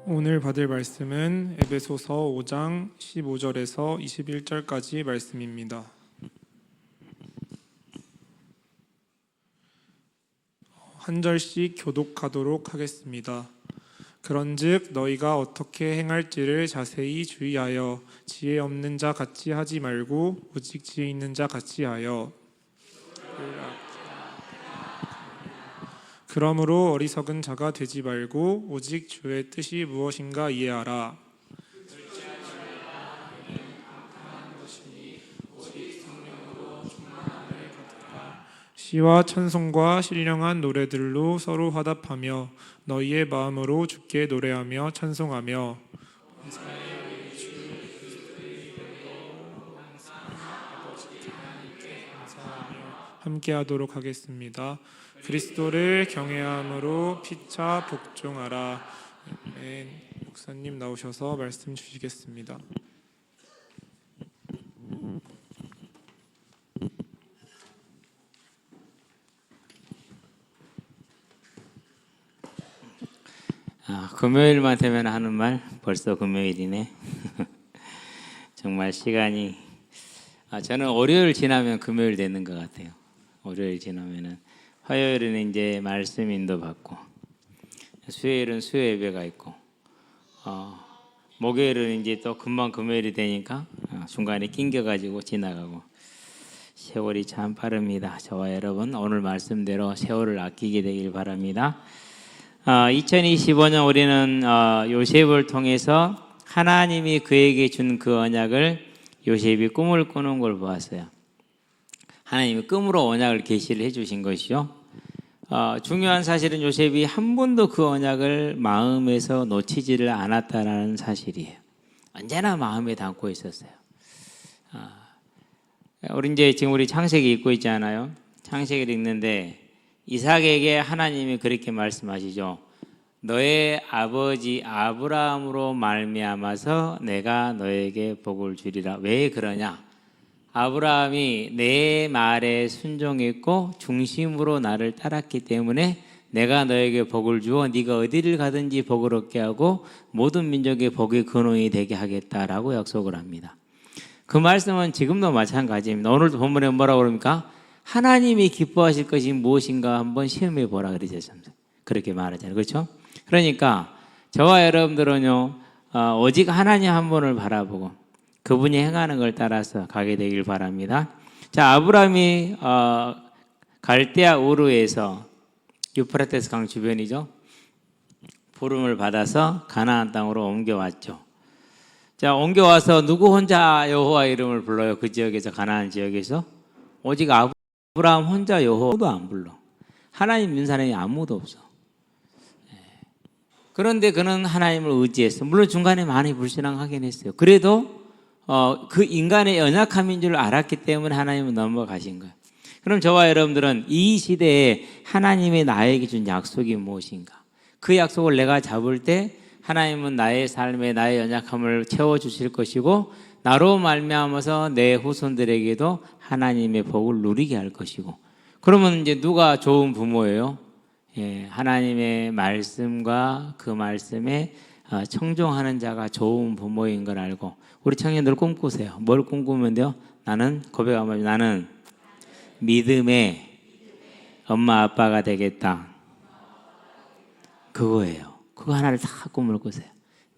오늘 받을 말씀은 에베소서 5장 15절에서 21절까지 말씀입니다. 한 절씩 교독하도록 하겠습니다. 그런즉 너희가 어떻게 행할지를 자세히 주의하여 지혜 없는 자 같이 하지 말고 오직 지혜 있는 자 같이 하여 그러므로 어리석은 자가 되지 말고 오직 주의 뜻이 무엇인가 이해하라. 시와 찬송과 신령한 노래들로 서로 화답하며 너희의 마음으로 주께 노래하며 찬송하며 함께하도록 하겠습니다. 그리스도를 경외함으로 피차 복종하라. 아멘. 목사님 나오셔서 말씀 주시겠습니다. 금요일만 되면 하는 말 벌써 금요일이네. 정말 시간이 저는 월요일 지나면 금요일 되는 것 같아요. 월요일 지나면은 화요일은 이제 말씀 인도 받고 수요일은 수요 예배가 있고 목요일은 이제 또 금방 금요일이 되니까 중간에 낑겨가지고 지나가고 세월이 참 빠릅니다. 저와 여러분 오늘 말씀대로 세월을 아끼게 되길 바랍니다. 2025년 우리는 요셉을 통해서 하나님이 그에게 준 그 언약을 요셉이 꿈을 꾸는 걸 보았어요. 하나님이 꿈으로 언약을 계시를 해주신 것이죠. 중요한 사실은 요셉이 한 번도 그 언약을 마음에서 놓치지를 않았다라는 사실이에요. 언제나 마음에 담고 있었어요. 지금 우리 창세기 읽고 있잖아요. 창세기를 읽는데 이삭에게 하나님이 그렇게 말씀하시죠. 너의 아버지 아브라함으로 말미암아서 내가 너에게 복을 주리라. 왜 그러냐? 아브라함이 내 말에 순종했고 중심으로 나를 따랐기 때문에 내가 너에게 복을 주어 네가 어디를 가든지 복을 얻게 하고 모든 민족의 복의 근원이 되게 하겠다라고 약속을 합니다. 그 말씀은 지금도 마찬가지입니다. 오늘도 본문에 뭐라고 그럽니까? 하나님이 기뻐하실 것이 무엇인가 한번 시험해 보라 그러셨습니다. 그렇게 말하잖아요. 그렇죠? 그러니까 저와 여러분들은요 오직 하나님 한 분을 바라보고 그분이 행하는 걸 따라서 가게 되길 바랍니다. 자, 아브라함이 갈대아 우르에서 유프라테스 강 주변이죠. 부름을 받아서 가나안 땅으로 옮겨왔죠. 자, 옮겨와서 누구 혼자 여호와 이름을 불러요? 그 지역에서, 가나안 지역에서 오직 아브라함 혼자 여호와도 안 불러. 하나님 믿는 사람이 아무도 없어. 그런데 그는 하나님을 의지했어. 물론 중간에 많이 불신앙하긴 했어요. 그래도 그 인간의 연약함인 줄 알았기 때문에 하나님은 넘어가신 거예요. 그럼 저와 여러분들은 이 시대에 하나님이 나에게 준 약속이 무엇인가? 그 약속을 내가 잡을 때 하나님은 나의 삶에 나의 연약함을 채워주실 것이고 나로 말미암아서 내 후손들에게도 하나님의 복을 누리게 할 것이고, 그러면 이제 누가 좋은 부모예요? 하나님의 말씀과 그 말씀에 청종하는 자가 좋은 부모인 걸 알고 우리 청년들 꿈꾸세요. 뭘 꿈꾸면 돼요? 나는 고백하면 나는 믿음의 엄마 아빠가 되겠다. 그거예요. 그거 하나를 다 꿈을 꾸세요.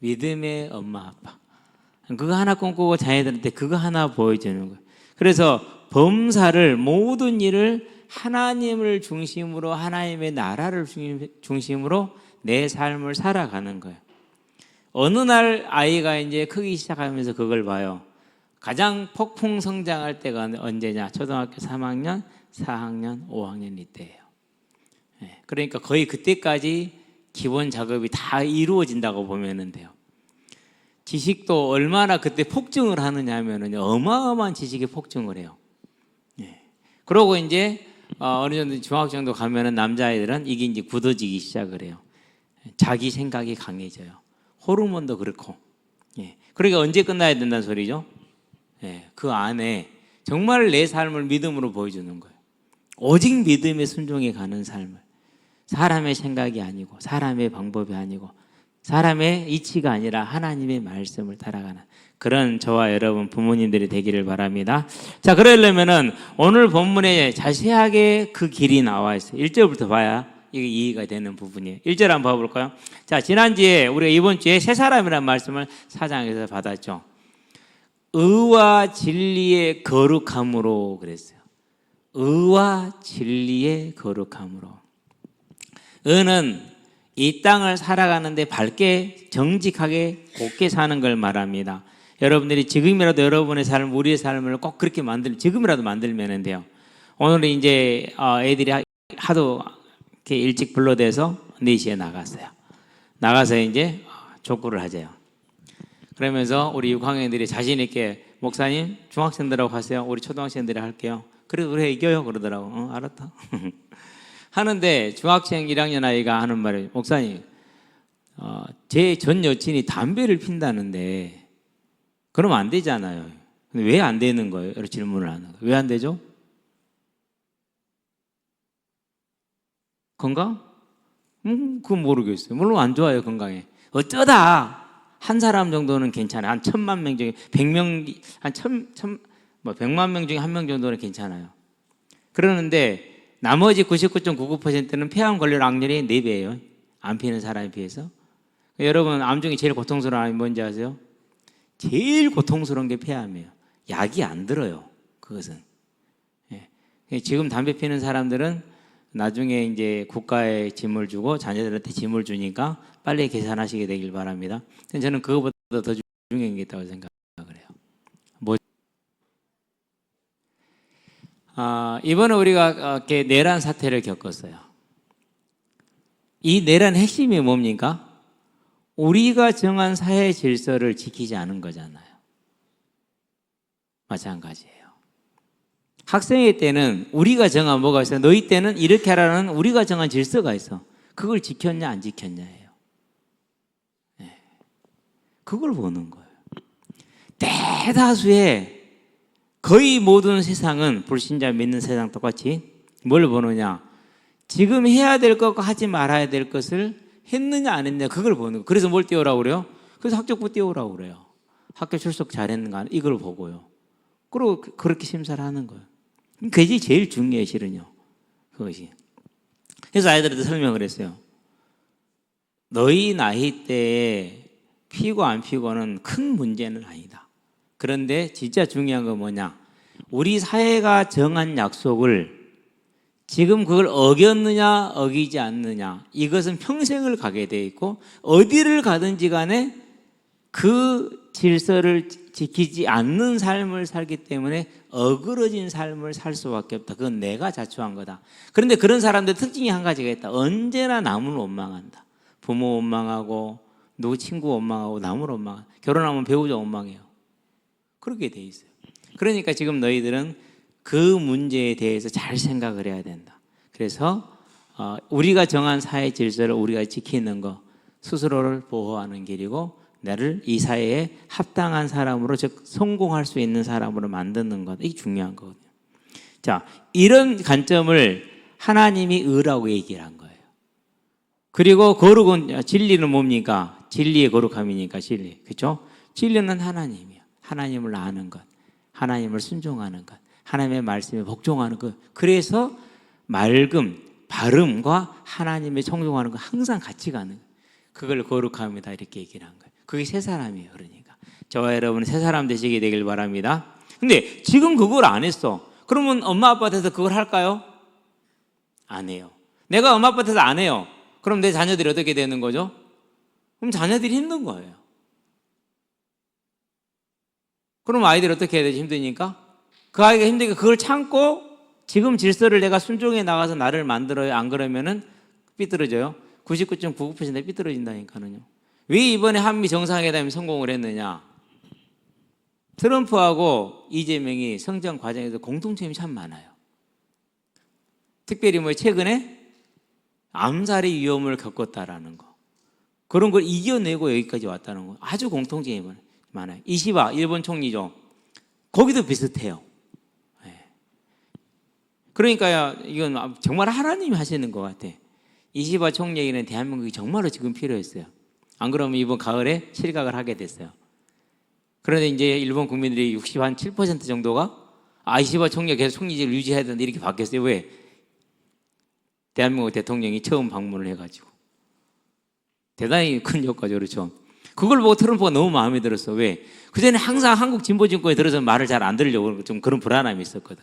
믿음의 엄마 아빠. 그거 하나 꿈꾸고 자녀들한테 그거 하나 보여주는 거예요. 그래서 범사를 모든 일을 하나님을 중심으로 하나님의 나라를 중심으로 내 삶을 살아가는 거예요. 어느 날 아이가 이제 크기 시작하면서 그걸 봐요. 가장 폭풍 성장할 때가 언제냐? 초등학교 3학년, 4학년, 5학년 이때예요. 그러니까 거의 그때까지 기본 작업이 다 이루어진다고 보면 돼요. 지식도 얼마나 그때 폭증을 하느냐 하면은 어마어마한 지식이 폭증을 해요. 그러고 이제 어느 정도 중학 정도 가면은 남자아이들은 이게 이제 굳어지기 시작을 해요. 자기 생각이 강해져요. 호르몬도 그렇고. 그러니까 언제 끝나야 된다는 소리죠? 그 안에 정말 내 삶을 믿음으로 보여주는 거예요. 오직 믿음에 순종해 가는 삶을. 사람의 생각이 아니고 사람의 방법이 아니고 사람의 이치가 아니라 하나님의 말씀을 따라가는 그런 저와 여러분 부모님들이 되기를 바랍니다. 자, 그러려면은 오늘 본문에 자세하게 그 길이 나와 있어요. 1절부터 봐야 이게 이해가 되는 부분이에요. 1절 한번 봐볼까요? 자, 지난주에 우리가 이번 주에 세 사람이라는 말씀을 4장에서 받았죠. 의와 진리의 거룩함으로 그랬어요. 의와 진리의 거룩함으로. 의는 이 땅을 살아가는데 밝게 정직하게 곱게 사는 걸 말합니다. 여러분들이 지금이라도 여러분의 삶, 우리의 삶을 꼭 그렇게 지금이라도 만들면 돼요. 오늘은 이제 애들이 하도 이렇게 일찍 불러대서 4시에 나갔어요. 나가서 이제 족구를 하재요. 그러면서 우리 6학년들이 자신 있게 목사님 중학생들하고 가세요. 우리 초등학생들이 할게요. 그래도 그래 이겨요 그러더라고. 알았다. 하는데 중학생 1학년 아이가 하는 말이 목사님 제 전 여친이 담배를 핀다는데 그러면 안 되잖아요. 근데 왜 안 되는 거예요? 이렇게 질문을 하는 거예요. 왜 안 되죠? 건강? 그건 모르겠어요. 물론 안 좋아요 건강에. 어쩌다 한 사람 정도는 괜찮아요. 한 1000만 명 중에 100명 한 100만 명 중에 한 명 정도는 괜찮아요. 그러는데 나머지 99.99%는 폐암 걸릴 확률이 4배예요. 안 피는 사람에 비해서. 여러분 암 중에 제일 고통스러운 암이 뭔지 아세요? 제일 고통스러운 게 폐암이에요. 약이 안 들어요. 그것은. 예. 지금 담배 피는 사람들은 나중에 이제 국가에 짐을 주고 자녀들한테 짐을 주니까 빨리 계산하시게 되길 바랍니다. 저는 그거보다 더 중요한 게 있다고 생각을 해요. 이번에 우리가 이렇게 내란 사태를 겪었어요. 이 내란 핵심이 뭡니까? 우리가 정한 사회 질서를 지키지 않은 거잖아요. 마찬가지예요. 학생의 때는 우리가 정한 뭐가 있어요? 너희 때는 이렇게 하라는 우리가 정한 질서가 있어. 그걸 지켰냐 안 지켰냐예요. 네. 그걸 보는 거예요. 대다수의 거의 모든 세상은 불신자 믿는 세상 똑같이 뭘 보느냐? 지금 해야 될 것과 하지 말아야 될 것을 했느냐 안 했느냐 그걸 보는 거예요. 그래서 뭘 띄우라고 그래요? 그래서 학적부 띄우라고 그래요. 학교 출석 잘했는가 이걸 보고요. 그리고 그렇게 심사를 하는 거예요. 그게 제일 중요해 실은요. 그것이. 그래서 아이들한테 설명을 했어요. 너희 나이 때에 피고 안 피고는 큰 문제는 아니다. 그런데 진짜 중요한 건 뭐냐? 우리 사회가 정한 약속을 지금 그걸 어겼느냐 어기지 않느냐 이것은 평생을 가게 돼 있고 어디를 가든지 간에 그 질서를 지키지 않는 삶을 살기 때문에 어그러진 삶을 살 수밖에 없다. 그건 내가 자초한 거다. 그런데 그런 사람들 특징이 한 가지가 있다. 언제나 남을 원망한다. 부모 원망하고 누구 친구 원망하고 남을 원망한다. 결혼하면 배우자 원망해요. 그렇게 돼 있어요. 그러니까 지금 너희들은 그 문제에 대해서 잘 생각을 해야 된다. 그래서 우리가 정한 사회 질서를 우리가 지키는 거 스스로를 보호하는 길이고 나를 이 사회에 합당한 사람으로 즉 성공할 수 있는 사람으로 만드는 것 이게 중요한 거거든요. 자, 이런 관점을 하나님이 의라고 얘기를 한 거예요. 그리고 거룩은 진리는 뭡니까? 진리의 거룩함이니까 진리. 그렇죠? 진리는 하나님이에요. 하나님을 아는 것, 하나님을 순종하는 것, 하나님의 말씀에 복종하는 것. 그래서 맑음, 바름과 하나님의 청종하는 것 항상 같이 가는 거예요. 그걸 거룩함이다 이렇게 얘기를 한 거예요. 그게 새 사람이에요. 그러니까 저와 여러분 새 사람 되시게 되길 바랍니다. 근데 지금 그걸 안 했어. 그러면 엄마 아빠한테서 그걸 할까요? 안 해요. 내가 엄마 아빠한테서 안 해요. 그럼 내 자녀들이 어떻게 되는 거죠? 그럼 자녀들이 힘든 거예요. 그럼 아이들이 어떻게 해야 되지? 힘드니까? 그 아이가 힘드니까 그걸 참고 지금 질서를 내가 순종해 나가서 나를 만들어요. 안 그러면은 삐뚤어져요. 99.99% 삐뚤어진다니까요. 왜 이번에 한미 정상회담이 성공을 했느냐? 트럼프하고 이재명이 성장 과정에서 공통점이 참 많아요. 특별히 뭐 최근에 암살의 위험을 겪었다라는 거. 그런 걸 이겨내고 여기까지 왔다는 거. 아주 공통점이 많아요. 이시바 일본 총리죠. 거기도 비슷해요. 그러니까 이건 정말 하나님이 하시는 것 같아. 이시바 총리에게는 대한민국이 정말로 지금 필요했어요. 안 그러면 이번 가을에 실각을 하게 됐어요. 그런데 이제 일본 국민들이 67% 정도가 이시바 총리가 계속 총리직을 유지해야 된다 이렇게 바뀌었어요. 왜? 대한민국 대통령이 처음 방문을 해가지고. 대단히 큰 효과죠. 그렇죠? 그걸 보고 트럼프가 너무 마음에 들었어. 왜? 그전에 항상 한국 진보 정권에 들어서 말을 잘 안 들으려고 좀 그런 불안함이 있었거든.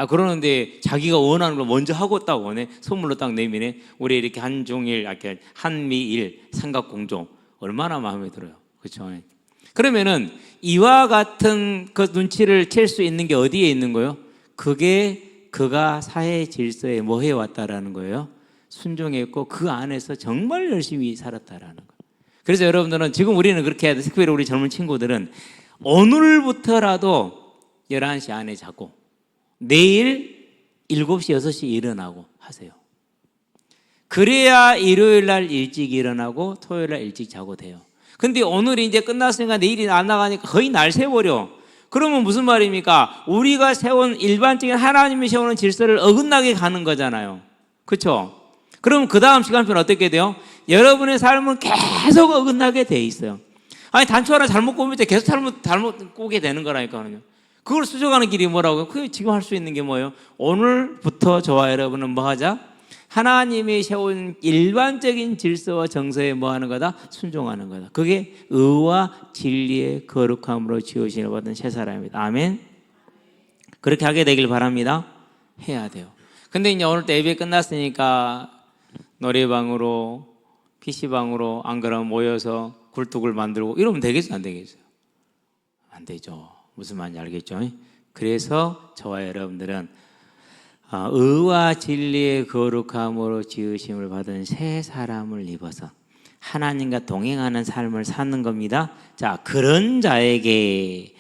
그러는데 자기가 원하는 걸 먼저 하고 딱 원해. 선물로 딱 내미네. 우리 이렇게 한중일, 한미일 삼각공조. 얼마나 마음에 들어요. 그렇죠? 그러면은 이와 같은 그 눈치를 챌 수 있는 게 어디에 있는 거예요? 그게 그가 사회 질서에 뭐 해왔다라는 거예요. 순종했고 그 안에서 정말 열심히 살았다라는 거예요. 그래서 여러분들은 지금 우리는 그렇게 해야 돼. 특별히 우리 젊은 친구들은 오늘부터라도 11시 안에 자고 내일 7시, 6시 일어나고 하세요. 그래야 일요일 날 일찍 일어나고 토요일 날 일찍 자고 돼요. 근데 오늘이 이제 끝났으니까 내일이 안 나가니까 거의 날 새버려. 그러면 무슨 말입니까? 우리가 세운 일반적인 하나님이 세우는 질서를 어긋나게 가는 거잖아요. 그렇죠? 그럼 그 다음 시간표는 어떻게 돼요? 여러분의 삶은 계속 어긋나게 돼 있어요. 단추 하나 잘못 꼽을 때 계속 잘못 꼽게 되는 거라니까요. 그걸 수정하는 길이 뭐라고요? 그게 지금 할 수 있는 게 뭐예요? 오늘부터 저와 여러분은 뭐 하자? 하나님이 세운 일반적인 질서와 정서에 뭐 하는 거다? 순종하는 거다. 그게 의와 진리의 거룩함으로 지으심을 받은 새 사람입니다. 아멘. 그렇게 하게 되길 바랍니다. 해야 돼요. 근데 이제 오늘 또 예배 끝났으니까 노래방으로 PC방으로 안 그러면 모여서 굴뚝을 만들고 이러면 되겠어요? 안 되겠어요? 안 되죠. 무슨 말인지 알겠죠? 그래서 저와 여러분들은 의와 진리의 거룩함으로 지으심을 받은 새 사람을 입어서 하나님과 동행하는 삶을 사는 겁니다. 자, 그런 자에게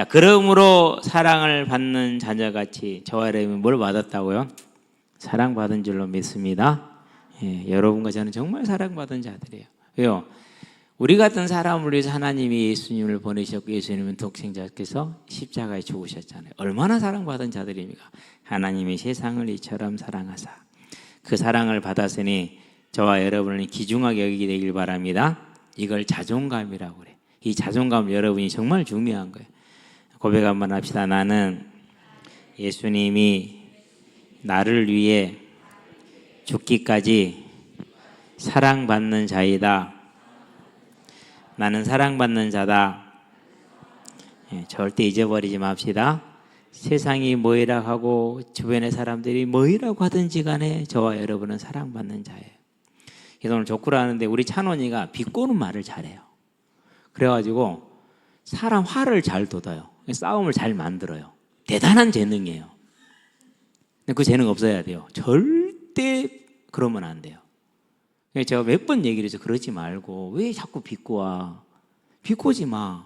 그러므로 사랑을 받는 자녀같이 저와 여러분이 뭘 받았다고요? 사랑받은 줄로 믿습니다. 여러분과 저는 정말 사랑받은 자들이에요. 왜요? 우리 같은 사람을 위해서 하나님이 예수님을 보내셨고 예수님은 독생자께서 십자가에 죽으셨잖아요. 얼마나 사랑받은 자들입니까? 하나님이 세상을 이처럼 사랑하사 그 사랑을 받았으니 저와 여러분을 귀중하게 여기게 되길 바랍니다. 이걸 자존감이라고 그래. 이 자존감 여러분이 정말 중요한 거예요. 고백 한번 합시다. 나는 예수님이 나를 위해 죽기까지 사랑받는 자이다. 나는 사랑받는 자다. 절대 잊어버리지 맙시다. 세상이 뭐이라 하고 주변의 사람들이 뭐이라고 하든지 간에 저와 여러분은 사랑받는 자예요. 그래서 오늘 족구를 하는데 우리 찬원이가 비꼬는 말을 잘해요. 그래가지고 사람 화를 잘 돋아요. 싸움을 잘 만들어요. 대단한 재능이에요. 근데 그 재능 없어야 돼요. 절대 그러면 안 돼요. 제가 몇 번 얘기를 해서 그러지 말고 왜 자꾸 비꼬아? 비꼬지 마.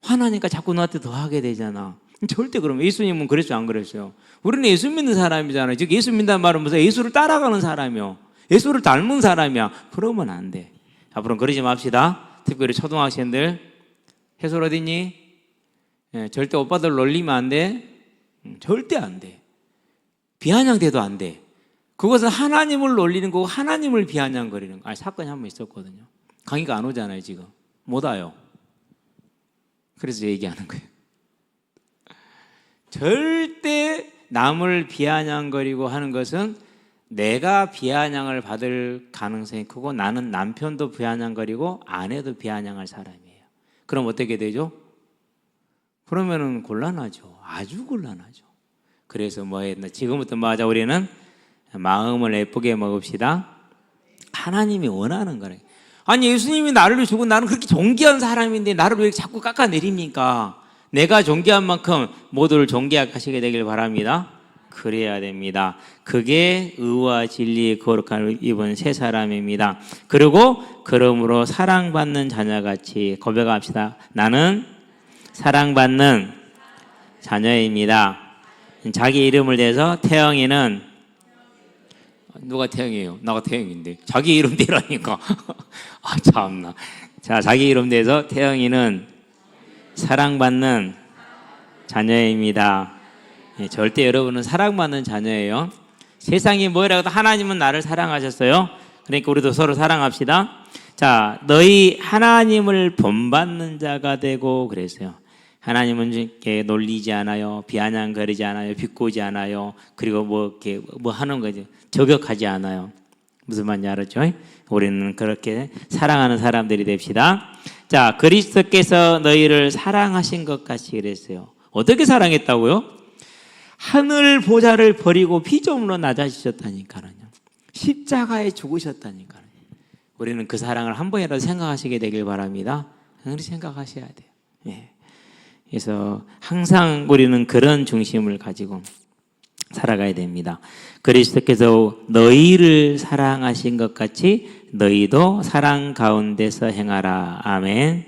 화나니까 자꾸 너한테 더 하게 되잖아. 절대 그러면 예수님은 그랬죠 안 그랬어요? 우리는 예수 믿는 사람이잖아요. 즉 예수 믿는다는 말은 무슨 예수를 따라가는 사람이요. 예수를 닮은 사람이야. 그러면 안 돼. 앞으로는 그러지 맙시다. 특별히 초등학생들 해솔 어딨니? 절대 오빠들 놀리면 안 돼. 절대 안 돼. 비아냥대도 안 돼. 그것은 하나님을 놀리는 거고 하나님을 비아냥거리는 거. 사건이 한 번 있었거든요. 강의가 안 오잖아요 지금. 못 와요. 그래서 얘기하는 거예요. 절대 남을 비아냥거리고 하는 것은 내가 비아냥을 받을 가능성이 크고 나는 남편도 비아냥거리고 아내도 비아냥할 사람이에요. 그럼 어떻게 되죠? 그러면은 곤란하죠. 아주 곤란하죠. 그래서 뭐 했나? 지금부터 뭐 하자? 우리는 마음을 예쁘게 먹읍시다. 하나님이 원하는 거래. 아니 예수님이 나를 위해 죽은 나는 그렇게 존귀한 사람인데 나를 왜 자꾸 깎아내립니까? 내가 존귀한 만큼 모두를 존귀하게 하시게 되길 바랍니다. 그래야 됩니다. 그게 의와 진리의 거룩함을 입은 새 사람입니다. 그리고 그러므로 사랑받는 자녀같이 고백합시다. 나는 사랑받는 자녀입니다. 자기 이름을 대서 태영이는 누가 태영이에요? 나가 태영인데 자기 이름 대라니까. 참나. 자, 자기 이름 대서 태영이는 사랑받는 자녀입니다. 절대 여러분은 사랑받는 자녀예요. 세상이 뭐라고 해도 하나님은 나를 사랑하셨어요. 그러니까 우리도 서로 사랑합시다. 자, 너희 하나님을 본받는 자가 되고 그랬어요. 하나님은 이렇게 놀리지 않아요. 비아냥거리지 않아요. 비꼬지 않아요. 그리고 이렇게 하는 거죠. 저격하지 않아요. 무슨 말인지 알았죠? 우리는 그렇게 사랑하는 사람들이 됩시다. 자, 그리스도께서 너희를 사랑하신 것 같이 그랬어요. 어떻게 사랑했다고요? 하늘 보좌를 버리고 피조물로 낮아지셨다니까요. 십자가에 죽으셨다니까요. 우리는 그 사랑을 한 번이라도 생각하시게 되길 바랍니다. 그렇게 생각하셔야 돼요. 예. 그래서 항상 우리는 그런 중심을 가지고 살아가야 됩니다. 그리스도께서 너희를 사랑하신 것 같이 너희도 사랑 가운데서 행하라. 아멘.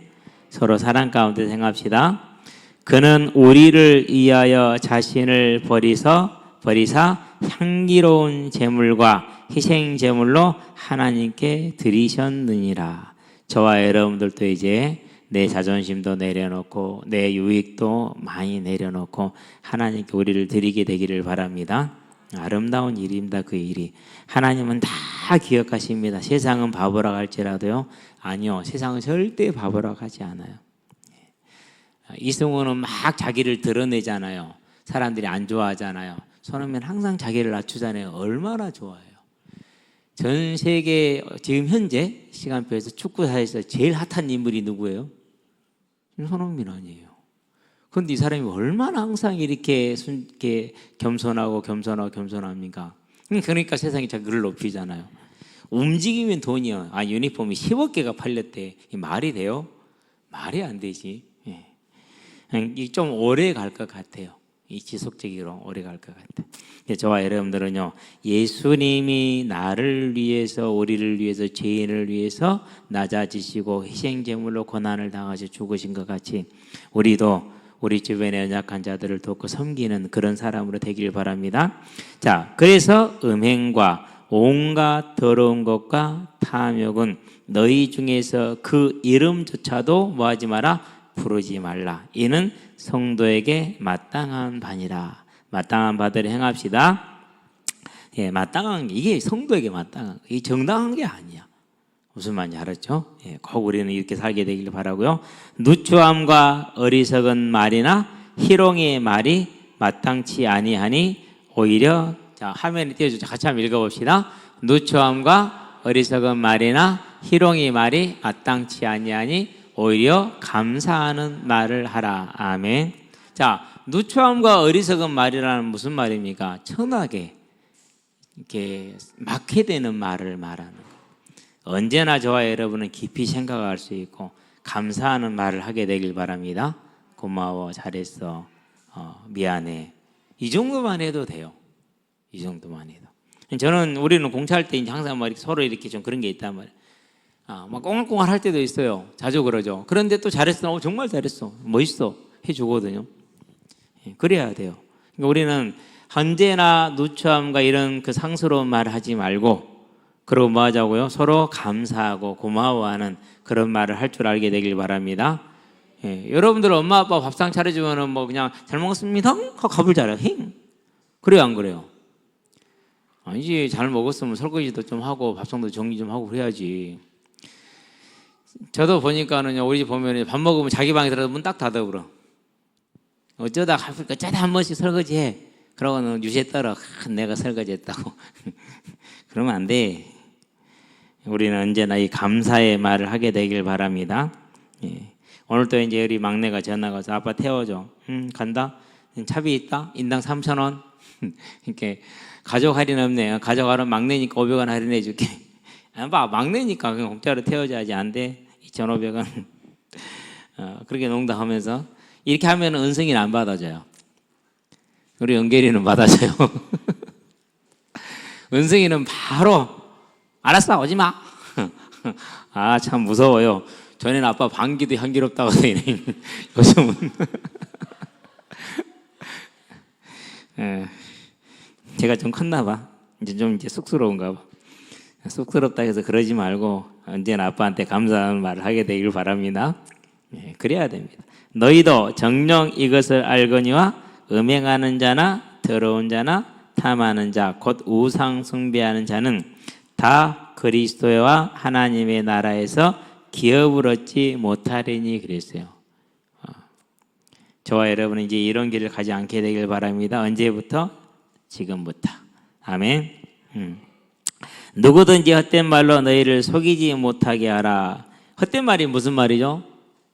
서로 사랑 가운데서 행합시다. 그는 우리를 위하여 자신을 버리사 향기로운 제물과 희생 제물로 하나님께 드리셨느니라. 저와 여러분들도 이제 내 자존심도 내려놓고 내 유익도 많이 내려놓고 하나님께 우리를 드리게 되기를 바랍니다. 아름다운 일입니다. 그 일이. 하나님은 다 기억하십니다. 세상은 바보라 할지라도요. 아니요. 세상은 절대 바보라 하지 않아요. 이승우는 막 자기를 드러내잖아요. 사람들이 안 좋아하잖아요. 손흥민 항상 자기를 낮추잖아요. 얼마나 좋아해요. 전 세계 지금 현재 시간표에서 축구사에서 제일 핫한 인물이 누구예요? 손흥민 아니에요. 그런데 이 사람이 얼마나 항상 이렇게 겸손합니까? 그러니까 세상이 자기를 높이잖아요. 움직이면 돈이요. 유니폼이 10억 개가 팔렸대. 이 말이 돼요? 말이 안 되지. 좀 오래 갈 것 같아요. 이 지속적으로 오래 갈 것 같아요. 저와 여러분들은요, 예수님이 나를 위해서, 우리를 위해서, 죄인을 위해서 낮아지시고 희생제물로 고난을 당하셔 죽으신 것 같이 우리도 우리 주변의 연약한 자들을 돕고 섬기는 그런 사람으로 되길 바랍니다. 자, 그래서 음행과 온갖 더러운 것과 탐욕은 너희 중에서 그 이름조차도 뭐하지 마라? 부르지 말라. 이는 성도에게 마땅한 바니라. 마땅한 바대로 행합시다. 예, 마땅한 게 이게 성도에게 마땅한 게 정당한 게 아니야. 무슨 말인지 알았죠? 예, 꼭 우리는 이렇게 살게 되기를 바라고요. 누추함과 어리석은 말이나 희롱의 말이 마땅치 아니하니 오히려 자 화면에 띄워주죠. 같이 한번 읽어봅시다. 누추함과 어리석은 말이나 희롱의 말이 마땅치 아니하니 오히려 감사하는 말을 하라. 아멘. 자, 누추함과 어리석은 말이라는 무슨 말입니까? 천하게 이렇게 막해되는 말을 말하는 거. 언제나 저와 여러분은 깊이 생각할 수 있고 감사하는 말을 하게 되길 바랍니다. 고마워, 잘했어, 미안해. 이 정도만 해도 돼요. 이 정도만 해도. 우리는 공차할 때 이제 항상 막 서로 이렇게 좀 그런 게 있단 말이에요. 막 꽁알꽁알 할 때도 있어요. 자주 그러죠. 그런데 또 잘했어. 정말 잘했어. 멋있어. 해주거든요. 그래야 돼요. 그러니까 우리는 언제나 누추함과 이런 그 상스러운 말을 하지 말고, 그리고 뭐 하자고요? 서로 감사하고 고마워하는 그런 말을 할 줄 알게 되길 바랍니다. 여러분들 엄마 아빠 밥상 차려주면은 뭐 그냥 잘 먹었습니다 하고 갑을 잘해요. 그래요, 안 그래요? 아니지. 잘 먹었으면 설거지도 좀 하고 밥상도 정리 좀 하고 그래야지. 저도 보니까는요, 우리 집 보면 밥 먹으면 자기 방에 들어가서 문 딱 닫아버려. 어쩌다 한 번씩 설거지해. 그러고는 유세 떨어. 내가 설거지했다고. 그러면 안 돼. 우리는 언제나 이 감사의 말을 하게 되길 바랍니다. 예. 오늘도 이제 우리 막내가 전화 가서 아빠 태워줘. 간다. 차비 있다. 인당 3,000원. 이렇게 가족 할인 없네. 가족 할인 막내니까 500원 할인해 줄게. 막내니까 그냥 공짜로 태워줘야지. 안 돼. 2,500원. 그렇게 농담하면서 이렇게 하면 은성이는 안 받아줘요. 우리 은결이는 받아줘요. 은성이는 바로 알았어, 오지 마. 참 무서워요. 전에는 아빠 방귀도 향기롭다고 하더니 요즘은 제가 좀 컸나 봐. 이제 쑥스러운가 봐. 쑥스럽다 해서 그러지 말고 언제나 아빠한테 감사하는 말을 하게 되길 바랍니다. 그래야 됩니다. 너희도 정녕 이것을 알거니와 음행하는 자나 더러운 자나 탐하는 자 곧 우상 숭배하는 자는 다 그리스도와 하나님의 나라에서 기업을 얻지 못하리니 그랬어요. 저와 여러분은 이제 이런 길을 가지 않게 되길 바랍니다. 언제부터? 지금부터. 아멘. 누구든지 헛된 말로 너희를 속이지 못하게 하라. 헛된 말이 무슨 말이죠?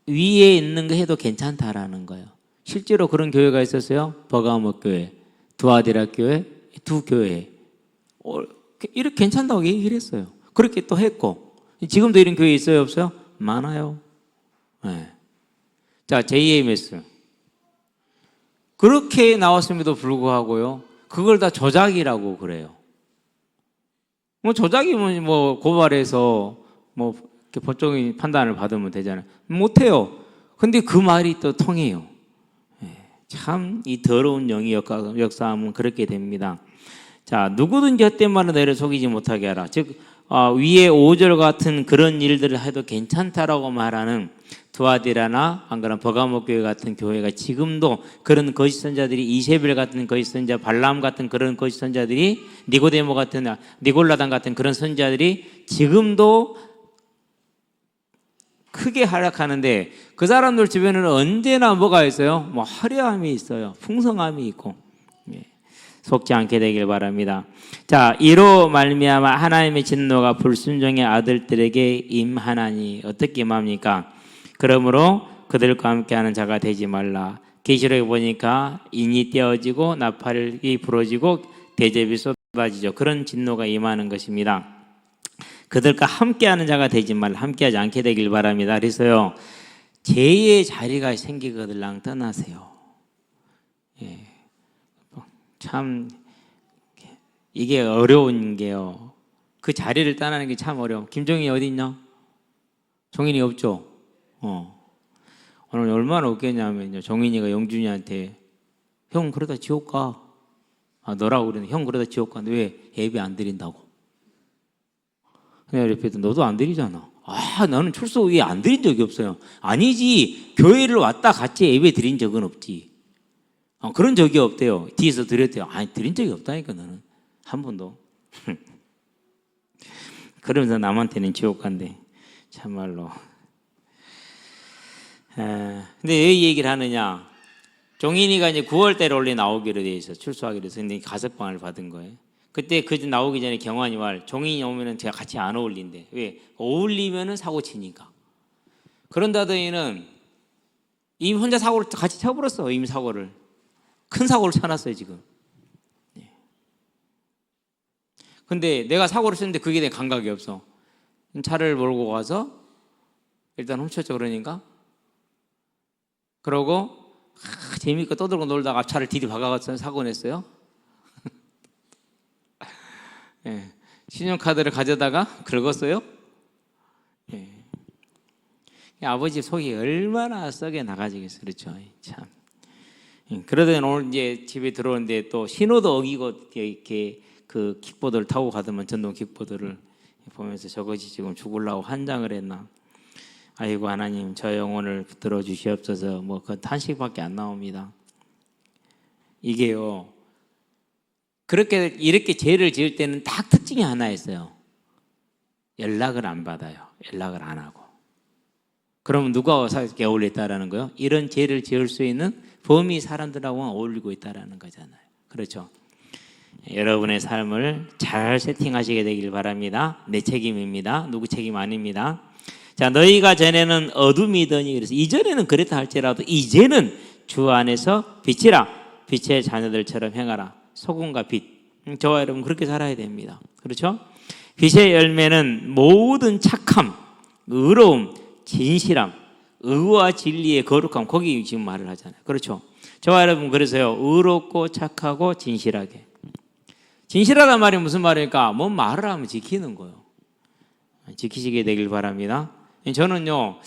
위에 있는 거 해도 괜찮다라는 거예요. 실제로 그런 교회가 있었어요. 버가모 교회, 두아디라 교회, 두 교회. 이렇게 괜찮다고 얘기를 했어요. 그렇게 또 했고, 지금도 이런 교회 있어요, 없어요? 많아요. 네. 자, JMS. 그렇게 나왔음에도 불구하고요, 그걸 다 조작이라고 그래요. 뭐 조작이면 뭐 고발해서 뭐 법적인 판단을 받으면 되잖아요. 못해요. 근데 그 말이 또 통해요. 참 이 더러운 영이 역사하면 그렇게 됩니다. 자, 누구든지 헛된 말로 너희를 속이지 못하게 하라. 즉 위에 5절 같은 그런 일들을 해도 괜찮다라고 말하는 두아디라나 안 그러면 버가모 교회 같은 교회가 지금도 그런 거짓 선자들이 이세벨 같은 거짓 선자, 발람 같은 그런 거짓 선자들이 니고데모 같은 니골라당 같은 그런 선자들이 지금도 크게 활약하는데 그 사람들 주변에는 언제나 뭐가 있어요? 뭐 화려함이 있어요. 풍성함이 있고. 속지 않게 되길 바랍니다. 자, 이로 말미암아 하나님의 진노가 불순종의 아들들에게 임하나니 어떻게 임합니까? 그러므로 그들과 함께하는 자가 되지 말라. 계시록에 보니까 인이 떼어지고 나팔이 부러지고 대접이 쏟아지죠. 그런 진노가 임하는 것입니다. 그들과 함께하는 자가 되지 말라. 함께하지 않게 되길 바랍니다. 그래서요, 죄의 자리가 생기거들랑 떠나세요. 예. 참 이게 어려운 게요. 그 자리를 떠나는 게 참 어려워. 김종인이 어디 있냐? 종인이 없죠. 오늘 얼마나 웃겼냐면요. 종인이가 영준이한테 형 그러다 지옥 가. 너라고 그러는데 형 그러다 지옥 가는데 왜 예배 안 드린다고? 내가 옆에서 너도 안 드리잖아. 나는 출석 후에 안 드린 적이 없어요. 아니지. 교회를 왔다 같이 예배 드린 적은 없지. 그런 적이 없대요. 뒤에서 드렸대요. 아니 드린 적이 없다니까 너는 한 번도. 그러면서 남한테는 지옥 간대. 참말로. 근데 왜 이 얘기를 하느냐? 종인이가 이제 9월달에 원래 나오기로 돼 있어. 출소하기로 해서 근데 가석방을 받은 거예요. 그때 그 나오기 전에 경환이 말 종인이 오면은 제가 같이 안 어울린대. 왜? 어울리면은 사고 치니까. 그런다더니는 이미 혼자 사고를 같이 쳐버렸어. 이미 사고를. 큰 사고를 쳐놨어요 지금. 근데 내가 사고를 쳤는데 그게 내 감각이 없어. 차를 몰고 가서 일단 훔쳤죠. 그러고 재미있고 떠들고 놀다가 앞차를 들이박아서 사고 냈어요. 예. 신용카드를 가져다가 긁었어요. 예. 아버지 속이 얼마나 썩에 나가지겠어요. 그렇죠. 참. 그러더니 오늘 이제 집에 들어오는데 또 신호도 어기고 이렇게 그 킥보드를 타고 가더만 전동 킥보드를 보면서 저것이 지금 죽으려고 환장을 했나. 아이고 하나님 저 영혼을 붙들어 주시옵소서. 뭐 그 탄식밖에 안 나옵니다. 이게요. 그렇게 이렇게 죄를 지을 때는 딱 특징이 하나 있어요. 연락을 안 받아요. 연락을 안 하고. 그러면 누가 이렇게 어울려 있다라는 거예요? 이런 죄를 지을 수 있는 범위 사람들하고만 어울리고 있다라는 거잖아요. 그렇죠? 여러분의 삶을 잘 세팅하시게 되길 바랍니다. 내 책임입니다. 누구 책임 아닙니다. 자, 너희가 전에는 어둠이더니 그래서 이전에는 그랬다 할지라도 이제는 주 안에서 빛이라. 빛의 자녀들처럼 행하라. 소금과 빛. 저와 여러분 그렇게 살아야 됩니다. 그렇죠? 빛의 열매는 모든 착함, 의로움, 진실함, 의와 진리의 거룩함. 거기 지금 말을 하잖아요. 그렇죠? 저와 여러분 그래서요. 의롭고 착하고 진실하게. 진실하단 말이 무슨 말일까? 뭔 말을 하면 지키는 거예요. 지키시게 되길 바랍니다. 저는요,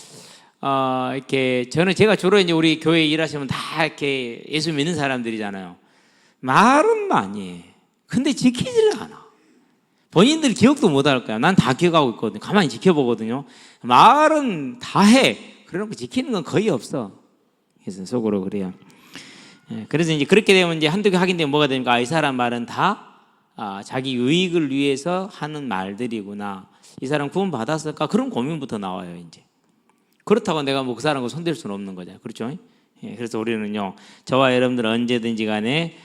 제가 주로 이제 우리 교회 일하시면 다 이렇게 예수 믿는 사람들이잖아요. 말은 많이 해. 근데 지키지를 않아. 본인들 기억도 못 할 거야. 난 다 기억하고 있거든요. 가만히 지켜보거든요. 말은 다 해. 그래놓고 지키는 건 거의 없어. 그래서 속으로 그래요. 그래서 이제 그렇게 되면 이제 한두 개 하긴 되면 뭐가 됩니까? 이 사람 말은 다 자기 유익을 위해서 하는 말들이구나. 이 사람 구원 받았을까? 그런 고민부터 나와요. 이제 그렇다고 내가 뭐 그 사람과 손댈 수는 없는 거잖아요. 그렇죠? 그래서 우리는요, 저와 여러분들 언제든지 간에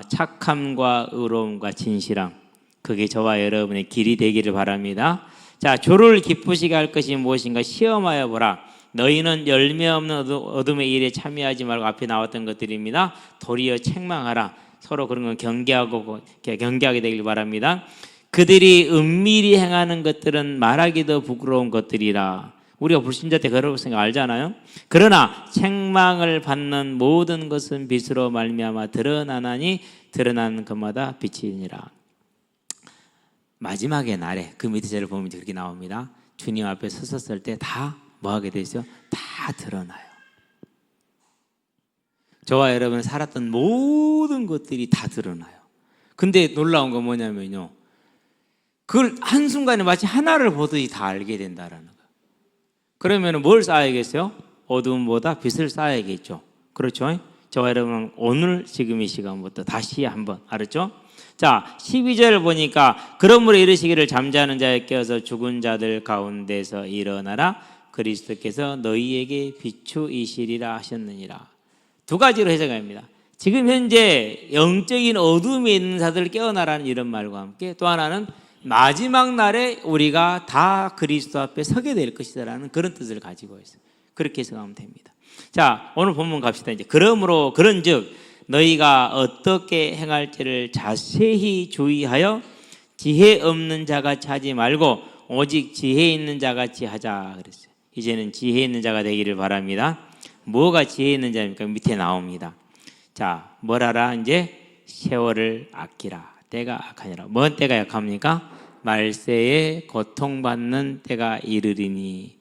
착함과 의로움과 진실함, 그게 저와 여러분의 길이 되기를 바랍니다. 자, 조를 기쁘시게 할 것이 무엇인가 시험하여 보라. 너희는 열매 없는 어둠의 일에 참여하지 말고, 앞에 나왔던 것들입니다. 도리어 책망하라. 서로 그런 건 경계하게 되길 바랍니다. 그들이 은밀히 행하는 것들은 말하기도 부끄러운 것들이라. 우리가 불신자 때 그럴 생각 알잖아요. 그러나 책망을 받는 모든 것은 빛으로 말미암아 드러나나니 드러나는 것마다 빛이니라. 마지막의 날에 그 밑에 절을 보면 그렇게 나옵니다. 주님 앞에 섰을 때 다 뭐하게 되죠? 다 드러나요. 저와 여러분 살았던 모든 것들이 다 드러나요. 근데 놀라운 건 뭐냐면요, 그걸 한순간에 마치 하나를 보듯이 다 알게 된다라는 거예요. 그러면 뭘 쌓아야겠어요? 어둠보다 빛을 쌓아야겠죠. 그렇죠? 저와 여러분 오늘 지금 이 시간부터 다시 한번, 알았죠? 자, 12절 보니까 그러므로 이르시기를 잠자는 자에 깨어서 죽은 자들 가운데서 일어나라. 그리스도께서 너희에게 비추이시리라 하셨느니라. 두 가지로 해석합니다. 지금 현재 영적인 어둠에 있는 자들 깨어나라는 이런 말과 함께, 또 하나는 마지막 날에 우리가 다 그리스도 앞에 서게 될 것이다라는 그런 뜻을 가지고 있어요. 그렇게 해석하면 됩니다. 자, 오늘 본문 갑시다. 이제 그러므로 그런즉 너희가 어떻게 행할지를 자세히 주의하여 지혜 없는 자같이 하지 말고 오직 지혜 있는 자같이 하자 그랬어요. 이제는 지혜 있는 자가 되기를 바랍니다. 뭐가 지혜 있는 자입니까? 밑에 나옵니다. 자, 뭘 하라? 이제 세월을 아끼라. 때가 악하니라. 뭔 때가 약합니까? 말세에 고통받는 때가 이르리니.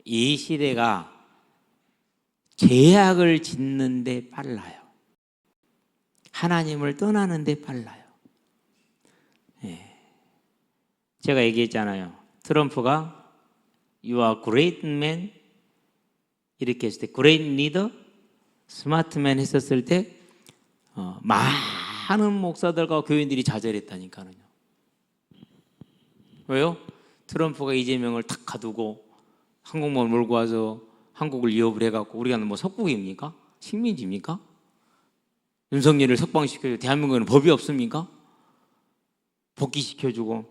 이 시대가 죄악을 짓는데 빨라요. 하나님을 떠나는데 빨라요. 제가 얘기했잖아요. 트럼프가 You are great man 이렇게 했을 때, great leader, smart man 했었을 때 많은 목사들과 교인들이 좌절했다니까요. 왜요? 트럼프가 이재명을 탁 가두고 한국만 몰고 와서 한국을 위협을 해갖고, 우리가 뭐 석국입니까? 식민지입니까? 윤석열을 석방시켜주고, 대한민국에는 법이 없습니까? 복귀시켜주고.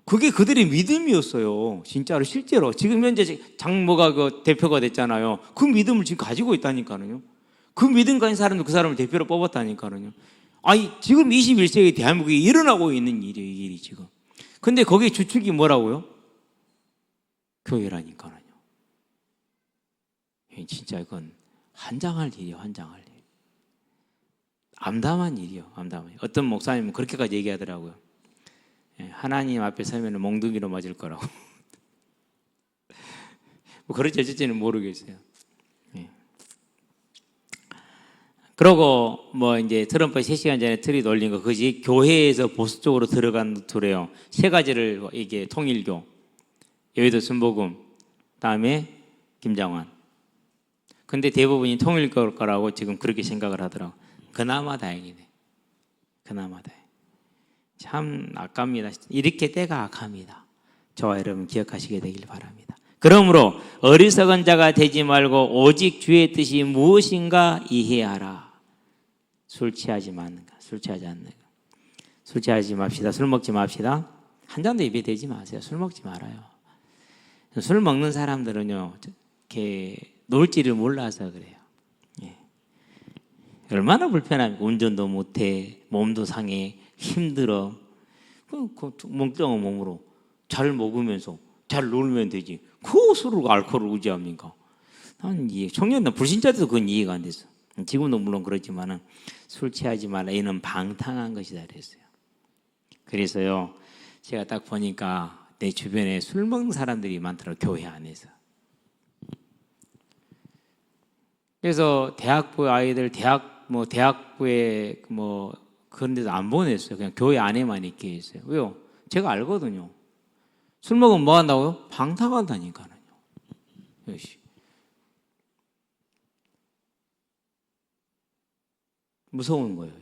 그게 그들의 믿음이었어요. 진짜로 실제로 지금 현재 장모가 그 대표가 됐잖아요. 그 믿음을 지금 가지고 있다니까요. 그 믿음 가진 사람도 그 사람을 대표로 뽑았다니까요. 아니, 지금 21세기 대한민국에 일어나고 있는 일이에요. 이 일이 지금. 근데 거기에 주축이 뭐라고요? 교회라니까요. 진짜 이건 환장할 일이에요. 환장할 일. 암담한 일이요. 암담한 일. 어떤 목사님은 그렇게까지 얘기하더라고요. 하나님 앞에 서면 몽둥이로 맞을 거라고. 뭐 그럴지 어쩔지는 모르겠어요. 그러고 뭐 이제 트럼프 3시간 전에 트윗 올린 거, 그것이 교회에서 보수 쪽으로 들어간 노래요. 세 가지를, 이게 통일교, 여의도 순복음, 다음에 김장환. 근데 대부분이 통일교일 거라고 지금 그렇게 생각을 하더라고. 그나마 다행이네. 그나마 다행. 참 악합니다. 이렇게 때가 악합니다. 저와 여러분 기억하시게 되길 바랍니다. 그러므로 어리석은 자가 되지 말고 오직 주의 뜻이 무엇인가 이해하라. 술 취하지 않는가? 술 취하지 않는가? 술 취하지 맙시다. 술 먹지 맙시다. 한 잔도 입에 대지 마세요. 술 먹지 말아요. 술 먹는 사람들은요, 이렇게 놀지를 몰라서 그래요. 얼마나 불편합니까? 운전도 못해, 몸도 상해, 힘들어. 멍청한 몸으로 잘 먹으면서 잘 놀면 되지. 그 술을 알코올을 의지합니까? 난 청년들 불신자들도 그건 이해가 안 됐어. 지금도 물론 그렇지만은 술 취하지 말라. 이는 방탕한 것이다 그랬어요. 그래서요, 제가 딱 보니까 내 주변에 술 먹는 사람들이 많더라고요. 교회 안에서. 그래서 대학부 아이들 대학부에 그런 데도 안 보냈어요. 그냥 교회 안에만 있게 했어요. 왜요? 제가 알거든요. 술 먹으면 뭐 한다고요? 방탕한다니까요. 역시. 무서운 거예요.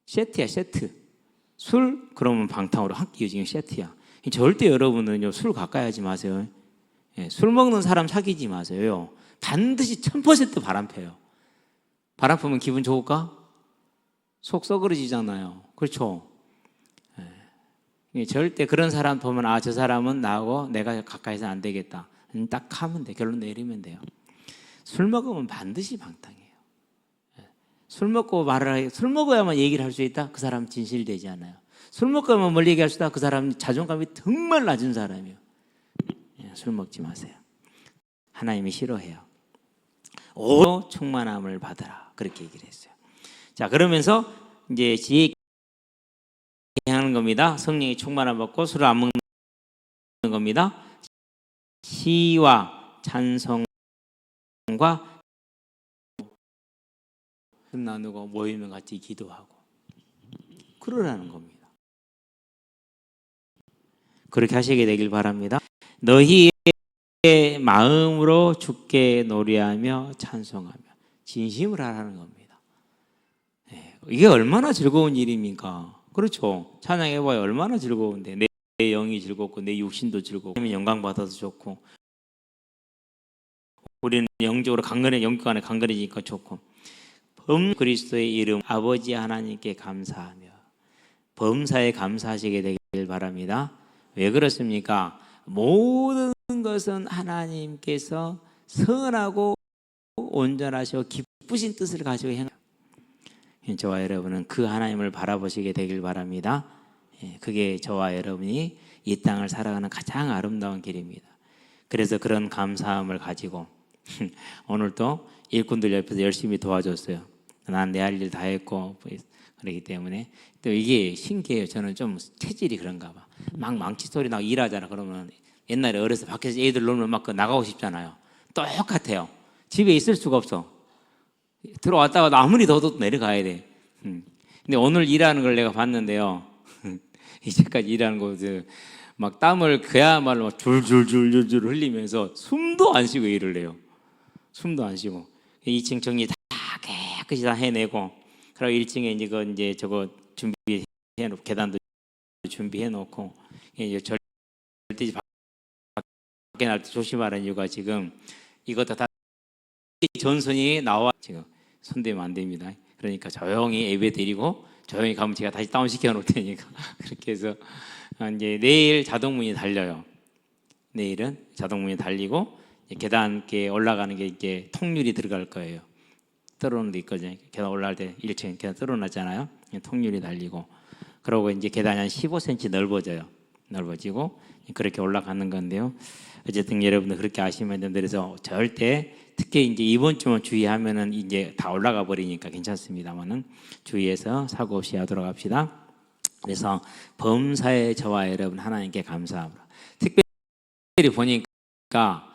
세트야, 세트. 술 그러면 방탕으로 한 끼 지금 세트야. 절대 여러분은요 술 가까이 하지 마세요. 예, 술 먹는 사람 사귀지 마세요. 반드시 1000% 바람 펴요. 바람 피면 기분 좋을까? 속 썩어지잖아요. 그렇죠? 예, 절대 그런 사람 보면 아, 저 사람은 나하고 내가 가까이서 안 되겠다. 딱 하면 돼. 결론 내리면 돼요. 술 먹으면 반드시 방탕해요. 예, 술 먹어야만 얘기를 할 수 있다? 그 사람 진실되지 않아요. 술 먹고만 멀리 얘기할 수 있다? 그 사람 자존감이 정말 낮은 사람이에요. 예, 술 먹지 마세요. 하나님이 싫어해요. 오 충만함을 받아라. 그렇게 얘기를 했어요. 자, 그러면서 이제 지혜 하는 겁니다. 성령이 충만함 받고 술을 안 먹는 겁니다. 시와 찬송과 나누고 모이면 같이 기도하고 그러라는 겁니다. 그렇게 하시게 되길 바랍니다. 너희의 마음으로 주께 노래하며 찬송하며 진심을 하라는 겁니다. 이게 얼마나 즐거운 일입니까? 그렇죠. 찬양해봐야 얼마나 즐거운데 내 영이 즐겁고 내 육신도 즐겁고 영광 받아서 좋고 우리는 영적으로 영적 안에 강건해지니까 좋고 그리스도의 이름 아버지 하나님께 감사하며 범사에 감사하시게 되길 바랍니다. 왜 그렇습니까? 모든 것은 하나님께서 선하고 온전하시고 기쁘신 뜻을 가지고 행하는 저와 여러분은 그 하나님을 바라보시게 되길 바랍니다. 그게 저와 여러분이 이 땅을 살아가는 가장 아름다운 길입니다. 그래서 그런 감사함을 가지고 오늘도 일꾼들 옆에서 열심히 도와줬어요. 난 내 할 일 다 했고 그렇기 때문에 또 이게 신기해요. 저는 좀 체질이 그런가 봐. 막 망치 소리 나고 일하잖아. 그러면 옛날에 어려서 밖에서 애들 놀면 막 나가고 싶잖아요. 똑같아요. 집에 있을 수가 없어. 들어왔다가 아무리 더워도 내려가야 돼. 근데 오늘 일하는 걸 내가 봤는데요. 이제까지 일하는 거 막 땀을 그야말로 줄줄줄줄 흘리면서 숨도 안 쉬고 일을 해요. 숨도 안 쉬고 2층 정리 다 깨끗이 다 해내고 그리고 1층에 이제 저거 준비해 놓고 계단도 준비해 놓고 이제 절대 밖에 날 때 조심하라는 이유가 지금 이것도 다 전선이 나와 지금 손대면 안 됩니다. 그러니까 조용히 예배 드리고 조용히 가면 제가 다시 다운 시켜 놓을 테니까 그렇게 해서 이제 내일 자동문이 달려요. 내일은 자동문이 달리고 계단께 올라가는 게 이제 통유리 들어갈 거예요. 뚫어놓은 데 있거든요. 계단 올라갈 때 1층 계단 뚫어놨잖아요. 통유리 달리고 그러고 이제 계단이 한 15cm 넓어지고 그렇게 올라가는 건데요. 어쨌든 여러분들 그렇게 아시면 됩니다. 그래서 절대 특히 이제 이번 주만 주의하면은 이제 다 올라가 버리니까 괜찮습니다만은 주의해서 사고 없이 하도록 합시다. 그래서 범사에 저와 여러분 하나님께 감사합니다. 특별히 보니까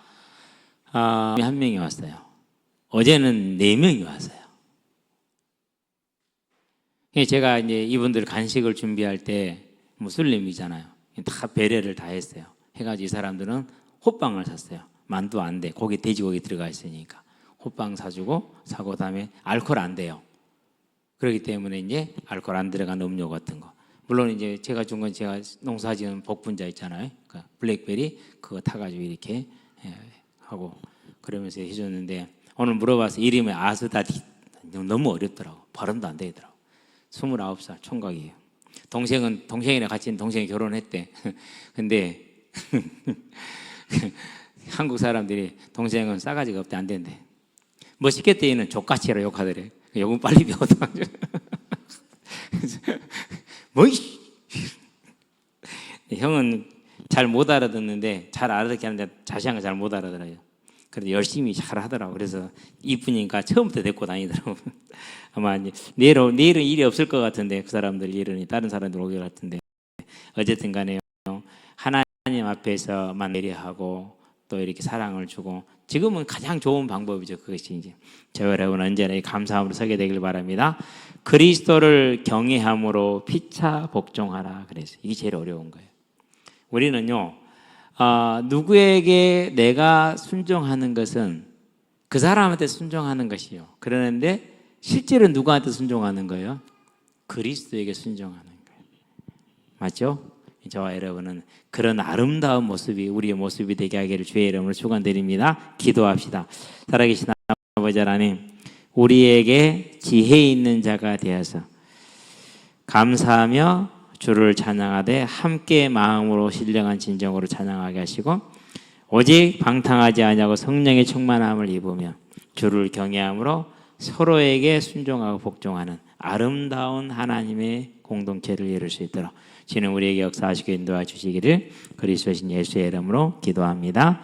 한 명이 왔어요. 어제는 4명이 왔어요. 제가 이제 이분들 간식을 준비할 때 무슬림이잖아요. 다 배려를 다 했어요. 해가지고 이 사람들은 호빵을 샀어요. 만두 안 돼. 고기 돼지고기 들어가 있으니까 호빵 사주고 사고 다음에 알코올 안 돼요. 그렇기 때문에 이제 알코올 안 들어간 음료 같은 거. 물론 이제 제가 준 건 제가 농사지은 복분자 있잖아요. 그러니까 블랙베리 그거 타가지고 이렇게 하고 그러면서 해줬는데 오늘 물어봐서 이름이 아스다디 너무 어렵더라고. 발음도 안 되더라고. 29살 총각이에요. 동생이랑 같이 있는 동생이 결혼했대. 근데 한국 사람들이 동생은 싸가지가 없대 안 된대. 멋있겠대 얘는 족같이라 욕하더래. 욕은 빨리 배웠다. 뭐이? 형은 잘 못 알아듣는데 잘 알아듣게 하는데 자세한 거 잘 못 알아들어요. 그래도 열심히 잘 하더라고. 그래서 이쁘니까 처음부터 데리고 다니더라고. 아마 이제 내일은 일이 없을 것 같은데 그 사람들 일은 다른 사람들 오길 같은데 어쨌든 간에요. 하나님 앞에서만 내려하고 또 이렇게 사랑을 주고 지금은 가장 좋은 방법이죠. 그것이 이제 저와 여러분 언제나 감사함으로 서게 되길 바랍니다. 그리스도를 경외함으로 피차 복종하라. 그래서 이게 제일 어려운 거예요. 우리는요. 누구에게 내가 순종하는 것은 그 사람한테 순종하는 것이요. 그러는데 실제로 누구한테 순종하는 거예요? 그리스도에게 순종하는 거예요. 맞죠? 저와 여러분은 그런 아름다운 모습이 우리의 모습이 되게 하기를 주의 이름으로 축원드립니다. 기도합시다. 살아계신 아버지 하나님, 우리에게 지혜 있는 자가 되어서 감사하며 주를 찬양하되 함께 마음으로 신령한 진정으로 찬양하게 하시고 오직 방탕하지 아니하고 성령의 충만함을 입으며 주를 경외함으로 서로에게 순종하고 복종하는 아름다운 하나님의 공동체를 이룰 수 있도록 주님 우리에게 역사하시고 인도해 주시기를 그리스도신 예수의 이름으로 기도합니다.